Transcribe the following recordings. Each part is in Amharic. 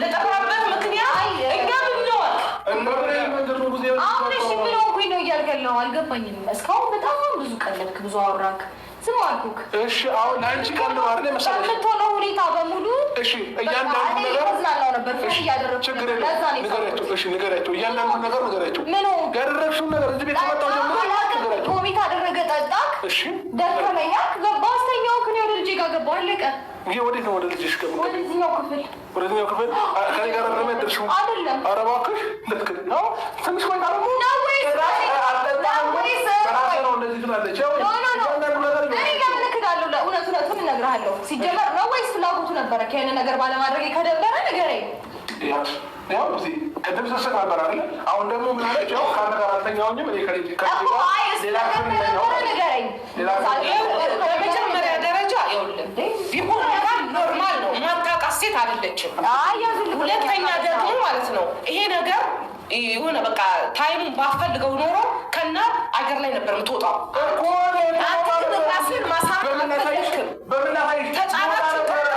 ለጠራበት ምክንያት እኛ ምን ነው አሁን እሺ ምን ሆንኩኝ ነው እያልከለው አልገባኝም። እስካሁን በጣም ብዙ ቀለድክ፣ ብዙ አወራክ፣ ዝም አልኩክ። እሺ አሁን ለአንቺ ቀን ነው አይደል መሰለኝ የምትሆነው ሁኔታ በሙሉ። እሺ እያንዳንዱ ነገር ተዝናናው ነበር ፍሽ እያደረግኩ ንገሪያቸው። እሺ ንገሪያቸው፣ እያንዳንዱ ነገር ንገሪያቸው። ምን ያደረግሽውን ነገር እዚህ ቤት ከመጣሁ ጀምሮ ኮሚት አደረገ፣ ጠጣክ፣ እሺ ደከመኛ፣ ገባህ፣ አስተኛው፣ ከኔ ወደ ልጄ ጋር ገባሁ፣ አለቀ። ይሄ ወዴት ነው? ወደ ልጅሽ ገባ? ወደዚህኛው ክፍል ከኔ ጋር ለመደርሽው አይደለም። ኧረ እባክሽ ልክ ነው። ትንሽ ቆይታ ደግሞ እውነቱን እነግርሃለሁ። ሲጀመር ነው ወይስ ፍላጎቱ ነበረ? ከሆነ ነገር ባለማድረግ ከደበረ ንገረኝ። ያው እዚህ ቅድም ስስቅ ነበር አይደለ? አሁን ደግሞ ምን አለች? ያው ከአንተ ጋር አልተኛሁኝም እኔ ንገረኝ። በመጀመሪያ ደረጃ ይኸውልህ ቢሆን ነገር ኖርማል ነው። ማታውቃት ሴት አይደለችም። ሁለተኛ ደግሞ ማለት ነው ይሄ ነገር የሆነ በቃ ታይሙን ባፈልገው ኖሮ ከና አገር ላይ ነበር የምትወጣው። ራስን ማሳመን አልፈለግክም።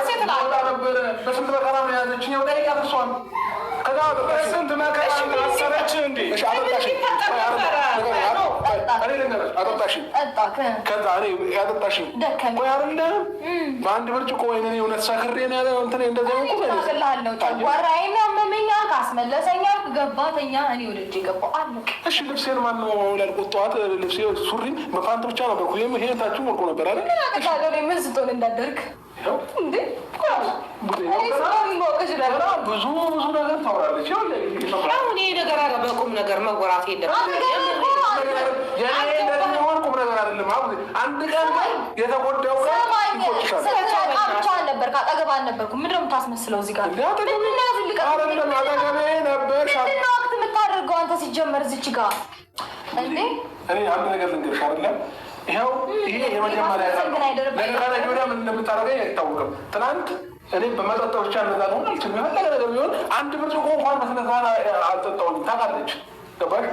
ሴት በስንት መከራ ነው ያዘችኝ። ደቂቃ ደርሷል። በስንት መከራ አሰረች እንዴ? ያጠጣሽኝ ቆይ አይደለም በአንድ ብርጭቆ ወይኔ እውነት ሰክሬ ነው ያለ እንትን እንደዚያ ሆንኩ። ጨጓራዬን ያመመኛ ካስመለሰኛ ገባተኛ እኔ ወደ እጄ ገባሁ። አለቀ። እሺ ልብሴን ማነው ያልኩት? ጠዋት ልብሴ ሱሪ በፓንት ብቻ ነበርኩ። ይሄም ይሄታችሁ ወርቆ ነበር አይደል? ምን ስትሆን እንዳደርግ እንዴ ብዙ ነገር ታወራለች። አሁን ይሄ ነገር አረ በቁም ነገር መወራት የለም። ቁም ነገር አይደለም። አንድ ቀን የተጎዳው ብቻ ነበር ከአጠገብ አልነበርኩም። ምንድን ነው የምታስመስለው? እዚህ ጋር ወቅት የምታደርገው አንተ ሲጀመር እዚች ጋር እንዴ እኔ አንድ ነገር ልንገርሽ አይደለም ይኸው ይሄ የመጀመሪያ ነገ ምን እንደምታደርገኝ አይታወቅም። ትናንት እኔ በመጠጣ ብቻ እነዛ ነው ነገር ቢሆን አንድ ብርጭቆ እንኳን በስነሳ አልጠጣሁም። ታውቃለች ገባሽ?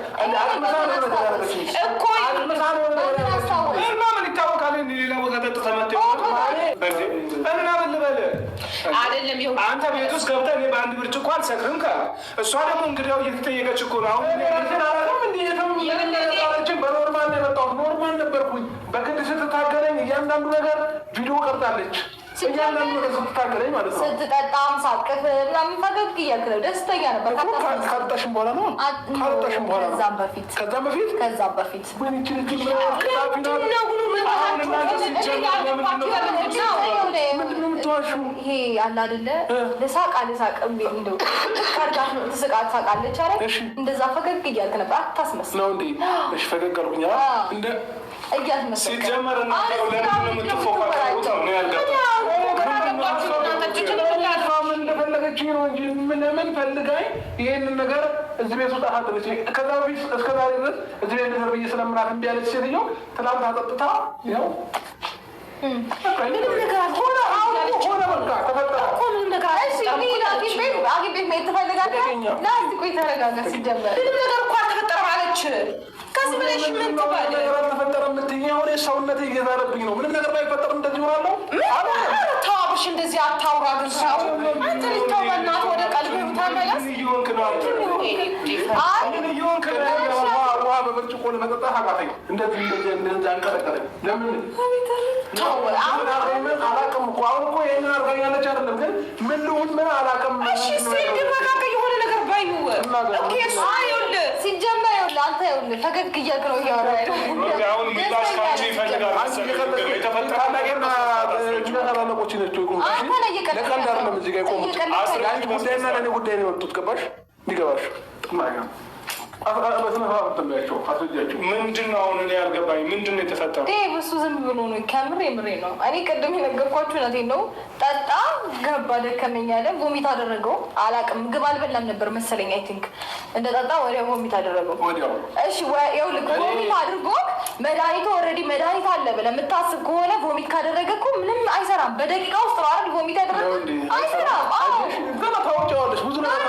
ምን ይታወቃል? ሌላ ቦታ ጠጥተህ መተህ እና ምን ልበልህ አይደለም አንተ ቤት ውስጥ ገብተህ እኔ በአንድ ብርጭቆ አልሰክርም ካለ እሷ ደግሞ እንግዲያው እየተጠየቀች እኮ ነው። አሁን በኖርማል ነው የመጣሁት። ኖርማል ነበርኩኝ። በግድ ስትታገለኝ እያንዳንዱ ነገር ቪዲዮ ቀርጣለች። እያንዳንዱ ነገር ስትታገለኝ ማለት ነው። ስትጠጣም ሳቅፍ ምናምን ፈገግ እያልክ ነው። ደስተኛ ነበር። ካልጠጣሽም በኋላ ነው ካልጠጣሽም በኋላ ነው። ከዛም በፊት ይሄ አለ አይደለ ለሳቅ እንደው ትስቃለች አይደል? እንደዛ ፈገግ እያልክ ነበር። አታስመስል ነው እንዴ? እሺ ፈገግ አልኩኝ እንደ እያስመሰልክ ሲጀመር እና ለምን ነው የምትፎካከሩት? ነው ያልገባኝ። እንደፈለገችኝ ነው እንጂ ምን ፈልጋኝ ይሄንን ነገር እዚህ ቤት ውስጥ አሳደረች። ከዛ በፊት እስከ ዛሬ ድረስ እዚህ ቤት ነገር ብዬ ስለምናት እምቢ ያለች ሴትዮ ትናንት አጠጥታ ይኸው ከዚህ ብለሽ ምን ተፈጠረ የምትይኝ አሁን ሰውነቴ እየዛለብኝ ነው። ምንም ነገር ባይፈጠር እንደዚህ ሆናለሁ። ተዋብሽ እንደዚህ አታውራ። ግን ሰው አንተ ልታው በእናትህ ወደ ቀልብ ተመለስ። ውሃ በብርጭቆ ለመጠጣት አቃተኝ። እንደዚህ አንቀጠቀጠኝ። ለምን አላውቅም እኮ አሁን እኮ ይሄንን አድርጋኛለች አይደለም ግን ምን ልሁን ምን አላውቅም። እሺ ሲንግባጋ የሆነ ነገር ባዩ ሲጀመር ይኸውልህ አንተ ይኸውልህ ፈገግ እያልክ ነው እያወራህ አሁን ምላሽ ካንቺ ይፈልጋል። የተፈጠረ ነገርና ታላላቆች ነች ለቀልድ አይደለም እዚህ ጋር የቆሙት። ለአንቺ ጉዳይና ለእኔ ጉዳይ ነው የወጡት። ገባሽ? ቢገባሽ ምንድን ነው አሁን እኔ ያልገባኝ ምንድን ነው የተፈጠረው? እሱ ዝም ብሎ ነው። ከምሬ ነው። እኔ ቅድም የነገርኳችሁ እውነቴን ነው። ጠጣ ገባ ደከመኝ አለ። ቮሚት አደረገው። አላውቅም ምግብ አልበላም ነበር መሰለኝ። አይ ቲንክ እንደ ጠጣ ወዲያው ቮሚት አደረገው። እሺ ይኸውልህ ቮሚት አድርጎ መድኃኒቱ ኦልሬዲ መድኃኒት አለ ብለህ የምታስብ ከሆነ ቮሚት ካደረገ እኮ ምንም አይሰራም። በደቂቃ ውስጥ ነው አይደል ቮሚት ያደረገው? አይሰራም። ገና ታውቂዋለሽ ብዙ ነገር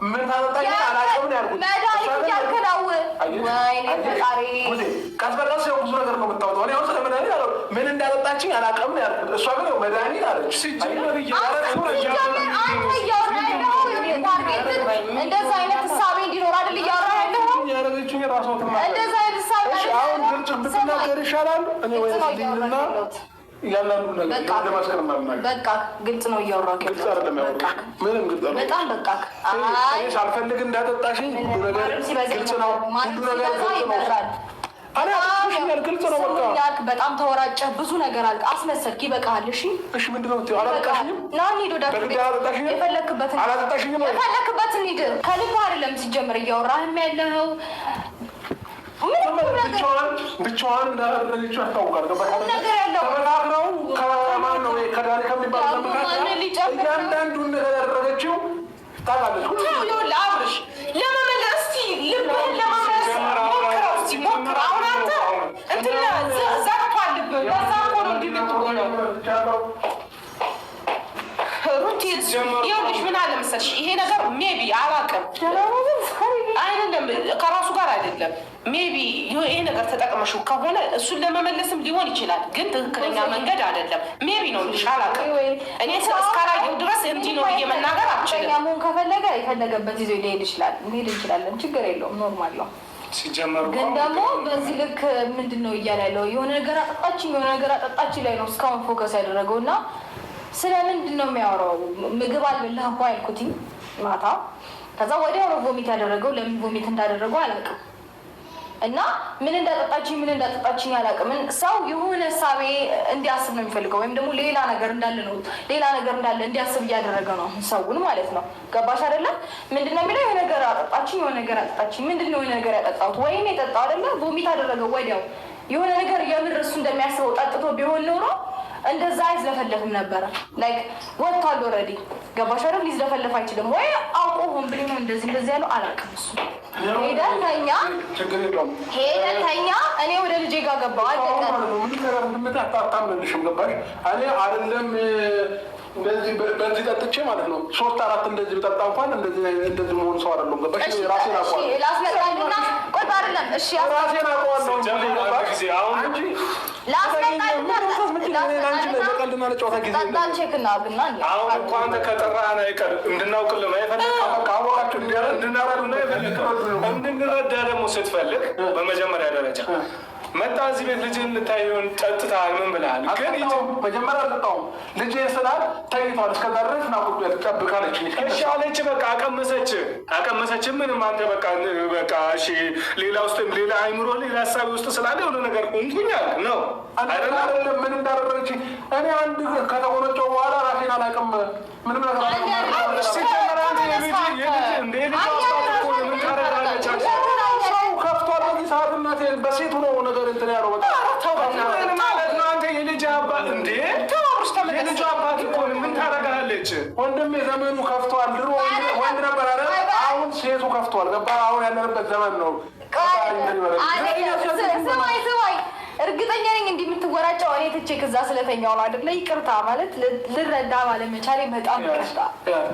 ምን ታጠጣኝ አላውቅም ነው ያልኩት። መድኃኒት ያልከናው ወይኔ ፈጣሪ ቀስ በቀስ ያው ብዙ ነገር ነው የምታወጣው። እኔ አሁን ስለመድኃኒት ምን እንዳጠጣችኝ አላውቅም ነው ያልኩት። እሷ ግን መድኃኒት አለች። እንደዛ አይነት እሳቤ እንዲኖር አይደል እያወራ ያለው ያረገችኝ ራሷ ትማለች። እንደዛ አይነት እሳቤ አሁን ግልጽ ብትናገር ይሻላል። እኔ ወይ ዲንና ያላሉ ነገር ለማስከር ማለት በቃ ግልጽ ነው እያወራሁ ግልጽ አይደለም ያወራው ምንም ግልጽ አይደለም። በጣም በቃ አይ ሳልፈልግ እንዳጠጣሽኝ ሁሉ ነገር ግልጽ ነው። ሁሉ ነገር ግልጽ ነው። በጣም ተወራጨህ፣ ብዙ ነገር አልክ፣ አስመሰልክ። ይበቃሃል። እሺ እሺ፣ ምንድነው የምትይው? አላጠጣሽኝም። ና እንሂድ፣ ወደ የፈለክበትን ሂድ። ከልብህ አይደለም ሲጀምር እያወራህም ያለኸው ብቻዋን እንዳደረገችው ያስታውቃል። ተመካክረው ከማን ነው ከዳኒ ከሚባል እያንዳንዱን ነገር ያደረገችው ታውቃለች። አብርሽ ለመመለስ እስኪ ልብህን ለመመለስ ሞክረው፣ እስኪ ሞክረው። አሁን አንተ እንትን ዘግቷል ልብህ። ለዛ እኮ ነው እንዲህ የምትሆነው። ሩቲ ይኸውልሽ ምን አለ መሰልሽ፣ ይሄ ነገር ሜቢ አላውቅም አይደለም ከራሱ ጋር አይደለም። ሜቢ ይሄ ነገር ተጠቅመሽው ከሆነ እሱን ለመመለስም ሊሆን ይችላል፣ ግን ትክክለኛ መንገድ አይደለም። ሜቢ ነው ልሽ አላውቅም። እኔ እስካላየሁ ድረስ እንዲህ ነው ብዬ መናገር አልችልም። መሆን ከፈለገ የፈለገበት ይዞ ሊሄድ ይችላል፣ እንሄድ እንችላለን፣ ችግር የለውም፣ ኖርማል ነው። ሲጀመሩ ግን ደግሞ በዚህ ልክ ምንድን ነው እያለ ያለው የሆነ ነገር አጠጣችኝ የሆነ ነገር አጠጣችኝ ላይ ነው እስካሁን ፎከስ ያደረገው እና ስለምንድን ነው የሚያወራው? ምግብ አልበላህ እኮ አልኩትኝ ማታ። ከዛ ወዲያው ነው ቮሚት ያደረገው። ለምን ቮሚት እንዳደረገው አላውቅም። እና ምን እንዳጠጣችኝ አላውቅም። ሰው የሆነ እሳቤ እንዲያስብ ነው የሚፈልገው፣ ወይም ደግሞ ሌላ ነገር እንዳለ እንዲያስብ እያደረገ ነው ሰውን ማለት ነው። ገባሽ አይደለም? ምንድነው የሚለው? የሆነ ነገር አጠጣችኝ ምንድነው የሆነ ነገር ያጠጣሁት? ወይኔ የጠጣው አይደለ? ቮሚት አደረገው ወዲያው። የሆነ ነገር የምር እሱ እንደሚያስበው ጠጥቶ ቢሆን ኖሮ እንደዛ አይዝለፈለፍም ነበረ። ላይክ ወጥቷል ኦልሬዲ። ገባሽ አይደል? ሊዝለፈለፍ አይችልም። ወይ አውቆ ሆን ብሎ ነው እንደዚህ አለው። አላውቅም። እሱ ሄደን ተኛ። እኔ ወደ ልጄ ጋር ገባሁ። አይደለም እንደዚህ በዚህ ጠጥቼ ማለት ነው 3-4 እንደዚህ ብጠጣ እንኳን እንደዚህ መሆን ሰው አይደለም። ገባሽ? ራሴን አውቀዋለሁ። ላስመጣልና ቆጣ አይደለም። እሺ ራሴን አውቀዋለሁ። አሁን እኮ አንተ ከጠራህን አይቀር እንድናውቅልህ ነው የፈለግኸው። ካወቃችሁ እንድንረዳ ደግሞ ስትፈልግ በመጀመሪያ ደረጃ መጣ እዚህ ቤት ልጅህን ልታየውን ጠጥተሃል፣ ምን ብለሃል? ግን መጀመሪያ አልጠጣሁም። ልጄ ስላል ተይቷል። እስከዛ ድረስ ናቁ ጠብቃለች። እሺ አለች። በቃ አቀመሰች። ምንም አንተ በቃ እሺ፣ ሌላ ውስጥ ሌላ አይምሮ ሌላ ሀሳቢ ውስጥ ስላለ የሆነ ነገር እንኩኛል ነው አይደለም። ምን እንዳደረገች እኔ አንድ ከተቆነጨው በኋላ ራሴን አላውቅም። ምንም ነገር ከፍቷል። በዚህ ሰዓት እናቴ በሴቱ ነው ነገር እንትን ያለው ማለት ነው። አንተ የልጅ አባት እንዴ? የልጅ አባት እኮ ምን ታደርጋለች? ወንድሜ ዘመኑ ከፍቷል። ድሮ ወንድ ነበር አይደል? አሁን ሴቱ ከፍቷል። ገባ? አሁን ያለንበት ዘመን ነው። ስማኝ እርግጠኛ ነኝ እንዲህ የምትወራጨው እኔ ትቼ ከዛ ስለተኛው ነው አይደለ? ይቅርታ ማለት ልረዳ ባለመቻሌ በጣም ይቅርታ።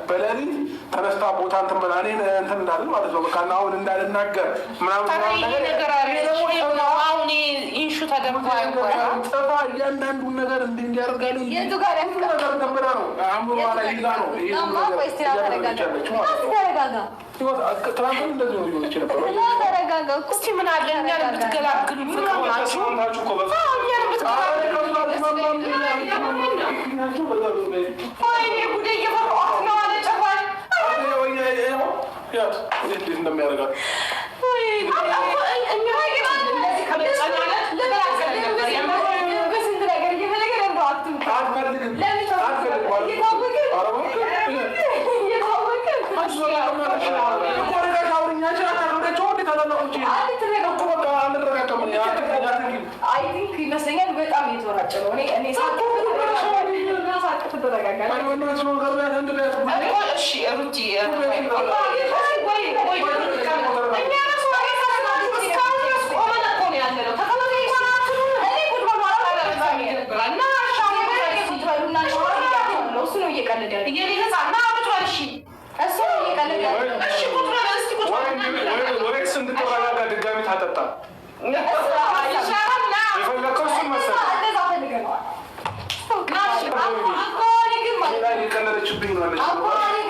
በሌሊት ተነስታ ቦታ እንትን ብላ እኔን እንትን እንዳልን ማለት ነው። በቃ አሁን እንዳልናገር ምናምን አሁን ኢንሹ ተደርጎ ጥፋ እያንዳንዱን ነገር እንዲያደርጋሉ የቱ ጋር ነገር እንትን ብላ ነው አእምሮ ላይ ይዛ ነው ተረጋጋ። ትናንትን እንደዚህ ነው ሊሆን ይችላል። ተረጋጋ። እስኪ ምን አለ እኛን ብትገላግሉ ፍቅራችሁ እንደሚያደርጋት ይመስለኛል በጣም የተወራጨ ነው። እንድትረጋጋ ድጋሚ ታጠጣ የፈለከው እሱን መሰለህ የቀለለችብኝ ነው አለች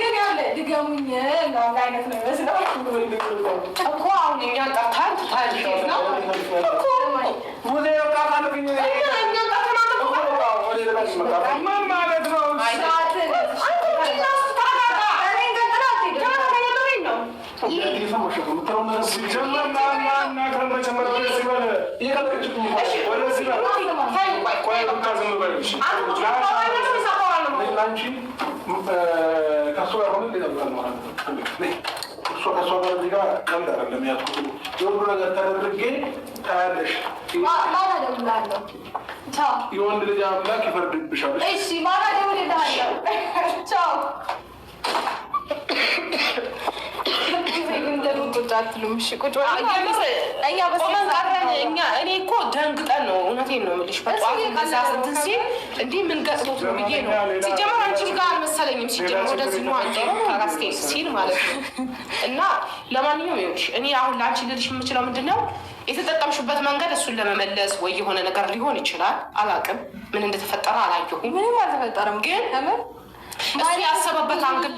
ግን ያለ ድገሙኝ ነው አይነት ነው ይመስለው እኮ አሁን እኛን ጠርታን ትታልሽ ነው እኮ ሙዜ ወጣታለብኝ ምን ማለት ነው? ከእሱ ጋር ሆነ ከእሷ ጋር እዚህ ጋር ቀልድ አይደለም ያዝኩት። የሁሉ ነገር ተደርጌ ታያለሽ። የወንድ ልጅ አምላክ ይፈርድብሻል። እሺ ማታ ደውልልሃለሁ። ቻው እኔ እኮ ደንግጠን ነው። እውነቴን ነው የምልሽ። በጠዋት እንደዛ እንትን ሲል እንዲህ ምን ገጥሞት ነው ብዬ ነው። ሲጀመር አንቺ ጋር አልመሰለኝም። ሲጀመር ወደዚህ ነው አንቺ ካራስቴ ሲል ማለት ነው። እና ለማንኛውም ይኸውልሽ እኔ አሁን ለአንቺ ልልሽ የምችለው ምንድን ነው የተጠቀምሽበት መንገድ እሱን ለመመለስ ወይ የሆነ ነገር ሊሆን ይችላል። አላውቅም ምን እንደተፈጠረ አላየሁም። ምንም አልተፈጠረም ግን እሱ ያሰበበት አንግል